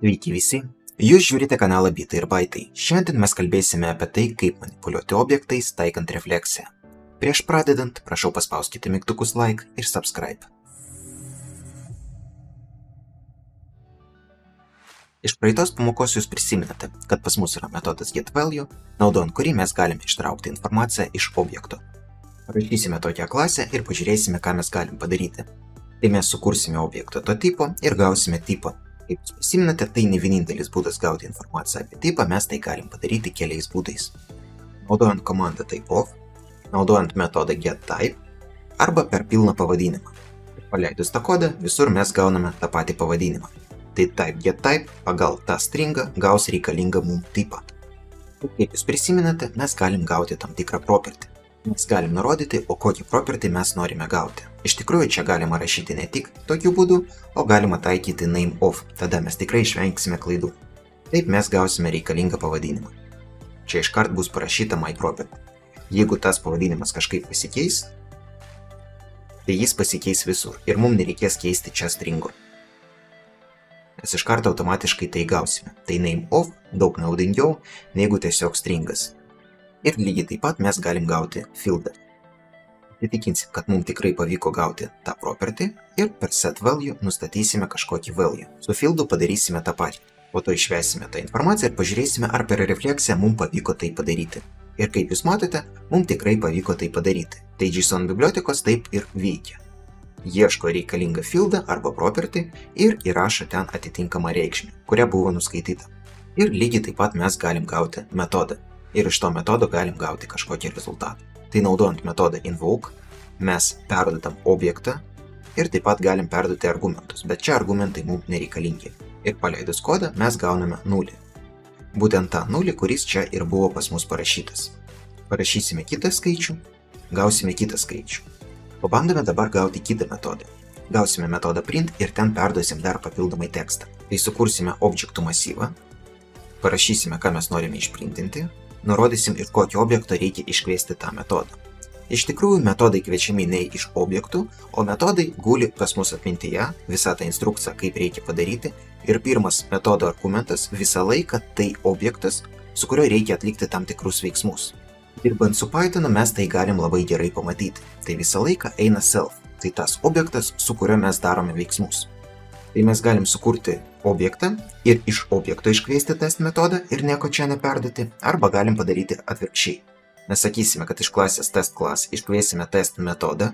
Sveiki visi, jūs žiūrite kanalą Bitai ir Baitai. Šiandien mes kalbėsime apie tai, kaip manipuliuoti objektais taikant refleksiją. Prieš pradedant, prašau paspauskite mygtukus like ir subscribe. Iš praeitos pamokos jūs prisiminate, kad pas mus yra metodas getValue, naudojant kurį mes galime ištraukti informaciją iš objekto. Parašysime tokią klasę ir pažiūrėsime, ką mes galim padaryti. Tai mes sukursime objektą to tipo ir gausime tipą. Kaip jūs prisiminate, tai ne vienintelis būdas gauti informaciją apie tipą, mes tai galim padaryti keliais būdais. Naudojant komandą typeOf, naudojant metodą getType arba per pilną pavadinimą. Paleidus tą kodą, visur mes gauname tą patį pavadinimą. Tai type getType pagal tą stringą gaus reikalingą mums tipą. Kaip jūs prisimenate, mes galim gauti tam tikrą property. Mes galim nurodyti, o kokį property mes norime gauti. Iš tikrųjų, čia galima rašyti ne tik tokiu būdu, o galima taikyti nameOf, tada mes tikrai išvengsime klaidų. Taip mes gausime reikalingą pavadinimą. Čia iškart bus parašyta myProperty. Jeigu tas pavadinimas kažkaip pasikeis, tai jis pasikeis visur ir mums nereikės keisti čia stringo. Mes iškart automatiškai tai gausime. Tai nameOf daug naudingiau negu tiesiog stringas. Ir lygiai taip pat mes galim gauti fieldą. Įtikinsim, kad mums tikrai pavyko gauti tą property ir per setValue nustatysime kažkokį value. Su fieldu padarysime tą patį. Po to išvesime tą informaciją ir pažiūrėsime, ar per refleksiją mums pavyko tai padaryti. Ir kaip jūs matote, mums tikrai pavyko tai padaryti. Tai JSON bibliotekos taip ir veikia. Ieško reikalingą fieldą arba property ir įrašo ten atitinkamą reikšmę, kurią buvo nuskaityta. Ir lygiai taip pat mes galim gauti metodą. Ir iš to metodo galim gauti kažkokį rezultatą. Tai naudojant metodą invoke, mes perduodam objektą ir taip pat galim perduoti argumentus, bet čia argumentai mums nereikalingi. Ir paleidus kodą mes gauname nulį. Būtent tą nulį, kuris čia ir buvo pas mus parašytas. Parašysime kitą skaičių, gausime kitą skaičių. Pabandome dabar gauti kitą metodą. Gausime metodą print ir ten perduosim dar papildomai tekstą. Tai sukursime objektų masyvą, parašysime, ką mes norime išprintinti, nurodysim ir kokį objektą reikia iškviesti tą metodą. Iš tikrųjų, metodai kviečiami ne iš objektų, o metodai guli pas mus atmintyje, visą tą instrukciją, kaip reikia padaryti, ir pirmas metodo argumentas visą laiką tai objektas, su kuriuo reikia atlikti tam tikrus veiksmus. Dirbant su Pythonu mes tai galim labai gerai pamatyti. Tai visą laiką eina self, tai tas objektas, su kuriuo mes darome veiksmus. Tai mes galim sukurti objektą ir iš objekto iškviesti test metodą ir nieko čia neperduoti, arba galim padaryti atvirkščiai. Mes sakysime, kad iš klasės test class iškviesime test metodą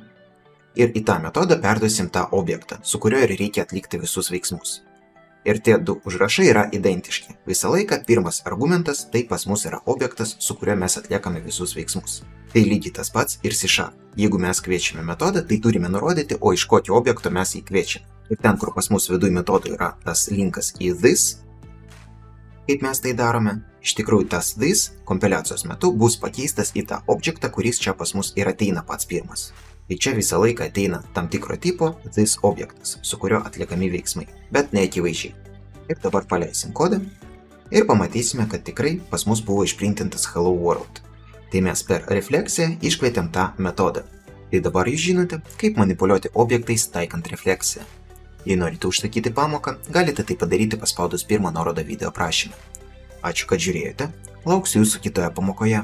ir į tą metodą perduosim tą objektą, su kuriuo ir reikia atlikti visus veiksmus. Ir tie du užrašai yra identiški. Visą laiką pirmas argumentas tai pas mus yra objektas, su kuriuo mes atliekame visus veiksmus. Tai lygiai tas pats ir C#. Jeigu mes kviečiame metodą, tai turime nurodyti, o iš kokio objekto mes jį kviečiame. Ir ten, kur pas mus viduj metodų yra tas linkas į this, kaip mes tai darome, iš tikrųjų tas this kompiliacijos metu bus pakeistas į tą objektą, kuris čia pas mus ir ateina pats pirmas. Tai čia visą laiką ateina tam tikro tipo this objektas, su kuriuo atliekami veiksmai, bet ne akivaizdžiai. Ir dabar paleisim kodą ir pamatysime, kad tikrai pas mus buvo išprintintas hello world. Tai mes per refleksiją iškvietėm tą metodą. Tai dabar jūs žinote, kaip manipuliuoti objektais taikant refleksiją. Jei norite užsakyti pamoką, galite tai padaryti paspaudus pirmą nuorodą video aprašyme. Ačiū, kad žiūrėjote, lauksiu jūsų kitoje pamokoje.